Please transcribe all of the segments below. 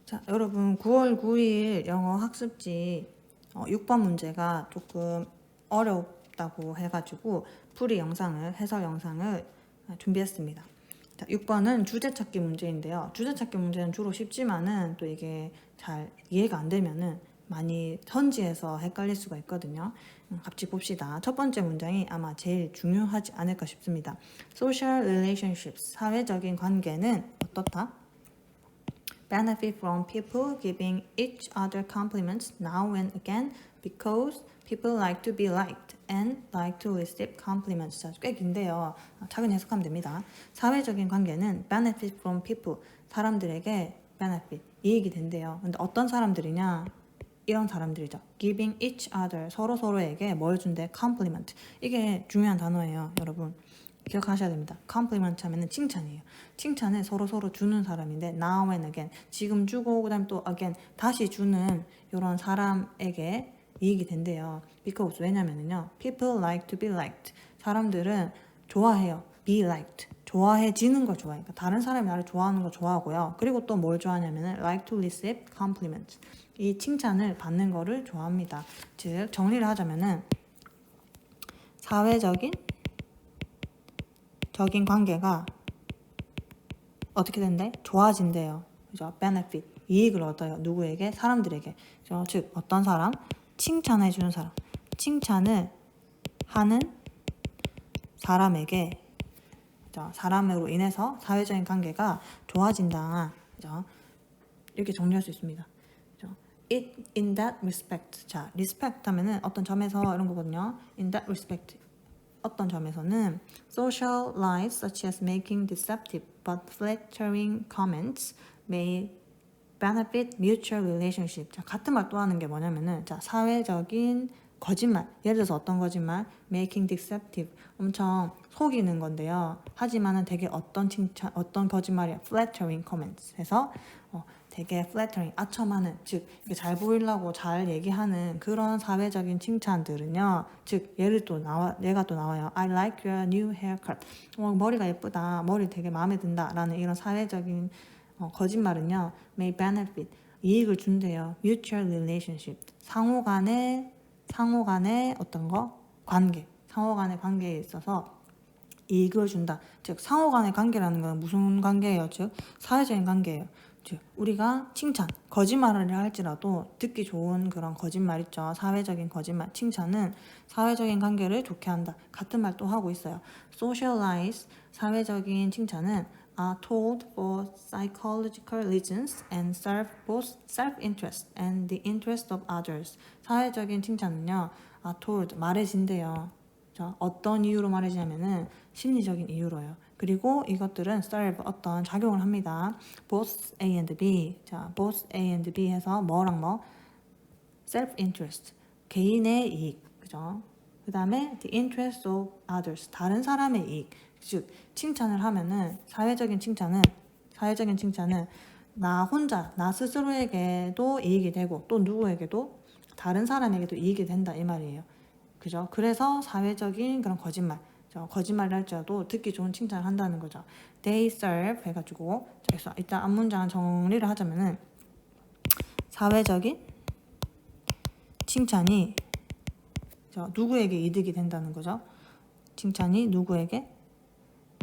자, 여러분 9월 9일 영어 학습지 6번 문제가 조금 어렵다고 해가지고 해설 영상을 준비했습니다. 자, 6번은 주제 찾기 문제인데요. 주제 찾기 문제는 주로 쉽지만은 또 이게 잘 이해가 안 되면은 많이 선지해서 헷갈릴 수가 있거든요. 같이 봅시다. 첫 번째 문장이 아마 제일 중요하지 않을까 싶습니다. Social relationships, 사회적인 관계는 어떻다? benefit from people giving each other compliments now and again because people like to be liked and like to receive compliments. 자, 꽤 긴데요. 차근히 해석하면 됩니다. 사회적인 관계는 benefit from people, 사람들에게 benefit, 이익이 된대요. 근데 어떤 사람들이냐? 이런 사람들이죠. giving each other, 서로에게 뭘 준대? compliment. 이게 중요한 단어예요, 여러분. 기억하셔야 됩니다. compliment 하면은 칭찬이에요. 칭찬을 서로 주는 사람인데 now and again, 지금 주고 그다음 또 again 다시 주는 이런 사람에게 이익이 된대요. because 왜냐면은요, people like to be liked. 사람들은 좋아해요. be liked. 좋아해지는 걸 좋아해요. 그러니까 다른 사람이 나를 좋아하는 걸 좋아하고요. 그리고 또 뭘 좋아하냐면은 like to receive compliments. 이 칭찬을 받는 거를 좋아합니다. 즉 정리를 하자면은 사회적인 관계가 어떻게 된대? 좋아진대요. 그죠? benefit, 이익을 얻어요. 누구에게? 사람들에게. 그죠? 즉 어떤 사람? 칭찬해주는 사람. 칭찬을 하는 사람에게, 그죠? 사람으로 인해서 사회적인 관계가 좋아진다. 그죠? 이렇게 정리할 수 있습니다. 그죠? It in that respect. 자, respect 하면은 어떤 점에서 이런 거거든요. In that respect. 어떤 점에서는 social lies such as making deceptive but flattering comments may benefit mutual relationship. 자, 같은 말 또 하는 게 뭐냐면은, 자, 사회적인 거짓말. 예를 들어서 어떤 거짓말? making deceptive. 엄청 속이는 건데요. 하지만은 되게 어떤 거짓말이야? flattering comments. 해서 되게 flattering, 아첨하는, 즉 이게 잘 보이려고 잘 얘기하는 그런 사회적인 칭찬들은요. 즉 얘가 또 나와요. I like your new haircut. 머리가 예쁘다. 머리 되게 마음에 든다. 라는 이런 사회적인 거짓말은요. may benefit, 이익을 준대요. mutual relationship, 상호 간의 어떤 거? 상호 간의 관계에 있어서 이익을 준다. 즉 상호 간의 관계라는 건 무슨 관계예요? 즉 사회적인 관계예요. 즉 우리가 거짓말을 할지라도 듣기 좋은 그런 거짓말 있죠. 사회적인 거짓말, 칭찬은 사회적인 관계를 좋게 한다. 같은 말 또 하고 있어요. social lies, 사회적인 칭찬은 are told for psychological reasons and serve both self-interest and the interest of others. 사회적인 칭찬은요, are told, 말해진대요. 자, 어떤 이유로 말해지냐면은 심리적인 이유로요. 그리고 이것들은 serve, 어떤 작용을 합니다. both A and B. 자, both A and B 해서 뭐랑 뭐? self-interest, 개인의 이익, 그죠? 그 다음에 the interest of others, 다른 사람의 이익. 즉 칭찬을 하면은 사회적인 칭찬은 나 스스로에게도 이익이 되고 또 누구에게도, 다른 사람에게도 이익이 된다 이 말이에요. 그죠? 그래서 사회적인 그런 거짓말을 할지라도 듣기 좋은 칭찬을 한다는 거죠. They serve 해가지고, 그래서 일단 앞문장 정리를 하자면은 사회적인 칭찬이 누구에게 이득이 된다는 거죠. 칭찬이 누구에게?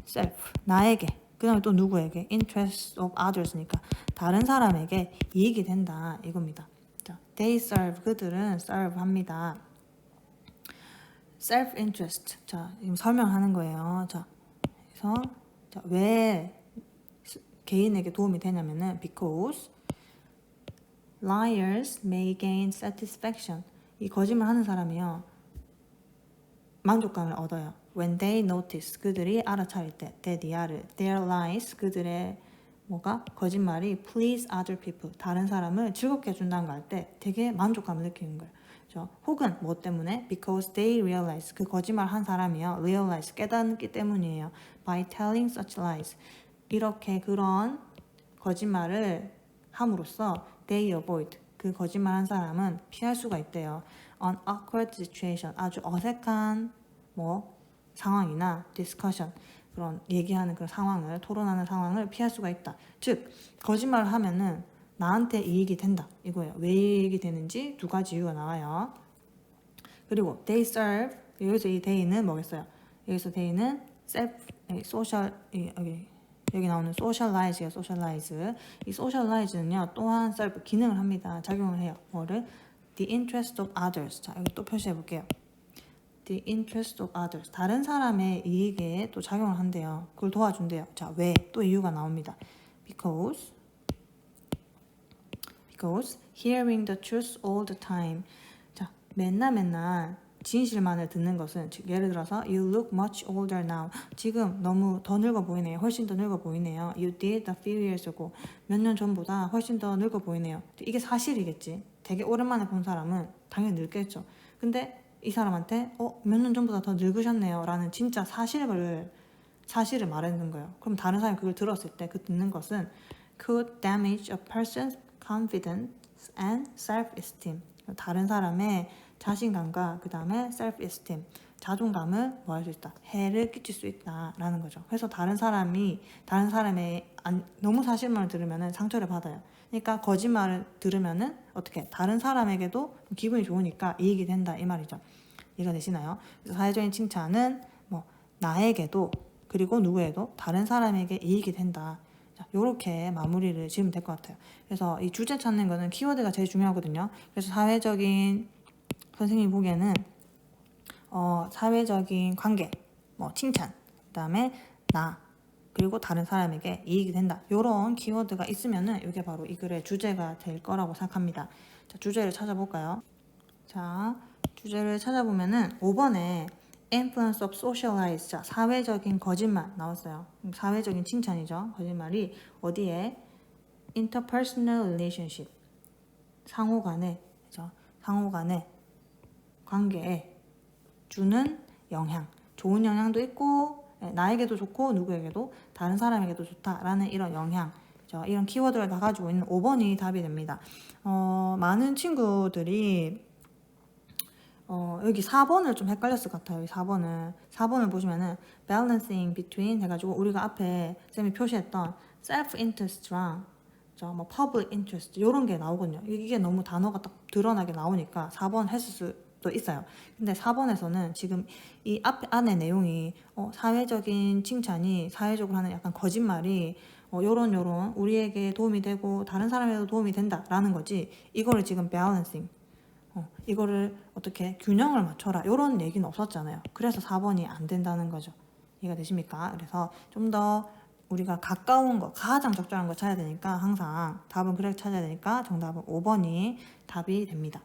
self, 나에게. 그 다음에 또 누구에게? interest of others니까 다른 사람에게 이익이 된다 이겁니다. 자, they serve, 그들은 serve 합니다. self-interest. 자, 지금 설명하는 거예요. 자, 그래서 왜 개인에게 도움이 되냐면은 because liars may gain satisfaction. 이 거짓말 하는 사람이요, 만족감을 얻어요. When they notice, 그들이 알아차릴 때, their lies, 그들의 거짓말이 please other people, 다른 사람을 즐겁게 해준다는 거 할 때 되게 만족감을 느끼는 거예요. 혹은 뭐 때문에? Because they realize, 그 거짓말 한 사람이요, realize, 깨닫기 때문이에요. By telling such lies, 이렇게 그런 거짓말을 함으로써 they avoid, 그 거짓말 한 사람은 피할 수가 있대요. An awkward situation, 아주 어색한 상황이나 discussion, 그런 얘기하는 그런 상황을, 토론하는 상황을 피할 수가 있다. 즉 거짓말을 하면은 나한테 이익이 된다 이거예요. 왜 이익이 되는지 두 가지 이유가 나와요. 그리고 they serve, 여기서 이 they는 뭐겠어요? 여기서 they는 self, social, 여기 나오는 socialize예요. socialize. 이 socialize는요 또한 serve, 기능을 합니다. 작용을 해요. 뭐를? the interest of others. 자, 여기 또 표시해 볼게요. the interest of others. 다른 사람의 이익에 또 작용을 한대요. 그걸 도와준대요. 자, 왜? 또 이유가 나옵니다. because hearing the truth all the time. 자, 맨날 진실만을 듣는 것은, 즉 예를 들어서 you look much older now. 지금 너무 더 늙어 보이네요. 훨씬 더 늙어 보이네요. You did a few years ago. 몇 년 전보다 훨씬 더 늙어 보이네요. 이게 사실이겠지. 되게 오랜만에 본 사람은 당연히 늙겠죠. 근데 이 사람한테 몇 년 전보다 더 늙으셨네요 라는 진짜 사실을 말하는 거예요. 그럼 다른 사람이 그걸 들었을 때 그 듣는 것은 could damage a person's confidence and self-esteem. 다른 사람의 자신감과 그 다음에 self-esteem, 자존감을 뭐 할 수 있다? 해를 끼칠 수 있다라는 거죠. 그래서 다른 사람의 너무 사실만을 들으면 상처를 받아요. 그러니까 거짓말을 들으면은 어떻게? 다른 사람에게도 기분이 좋으니까 이익이 된다 이 말이죠. 이해가 되시나요? 그래서 사회적인 칭찬은 뭐 나에게도 그리고 누구에도 다른 사람에게 이익이 된다. 이렇게 마무리를 지으면 될 것 같아요. 그래서 이 주제 찾는 거는 키워드가 제일 중요하거든요. 그래서 사회적인 선생님이 보기에는 사회적인 관계, 뭐 칭찬, 그다음에 나 그리고 다른 사람에게 이익이 된다. 이런 키워드가 있으면은 이게 바로 이 글의 주제가 될 거라고 생각합니다. 자, 주제를 찾아볼까요? 자, 주제를 찾아보면은 5번에 influence of socialize, 자, 사회적인 거짓말 나왔어요. 사회적인 칭찬이죠. 거짓말이 어디에? interpersonal relationship, 상호 간의 관계에 주는 영향, 좋은 영향도 있고 나에게도 좋고 누구에게도 다른 사람에게도 좋다라는 이런 영향, 이런 키워드를 다 가지고 있는 5번이 답이 됩니다. 많은 친구들이 여기 4번을 좀 헷갈렸을 것 같아요. 4번을 보시면은 balancing between 해가지고 우리가 앞에 쌤이 표시했던 self-interest랑 뭐 public interest 이런 게 나오거든요. 이게 너무 단어가 딱 드러나게 나오니까 4번 했을 수도 있어요. 근데 4번에서는 지금 이 안에 내용이 사회적인 칭찬이 사회적으로 하는 약간 거짓말이 요런 우리에게 도움이 되고 다른 사람에게도 도움이 된다라는 거지, 이거를 지금 balancing 이거를 어떻게 균형을 맞춰라 이런 얘기는 없었잖아요. 그래서 4번이 안 된다는 거죠. 이해가 되십니까? 그래서 좀 더 우리가 가까운 거, 가장 적절한 거 찾아야 되니까, 항상 답은 그렇게 찾아야 되니까 정답은 5번이 답이 됩니다.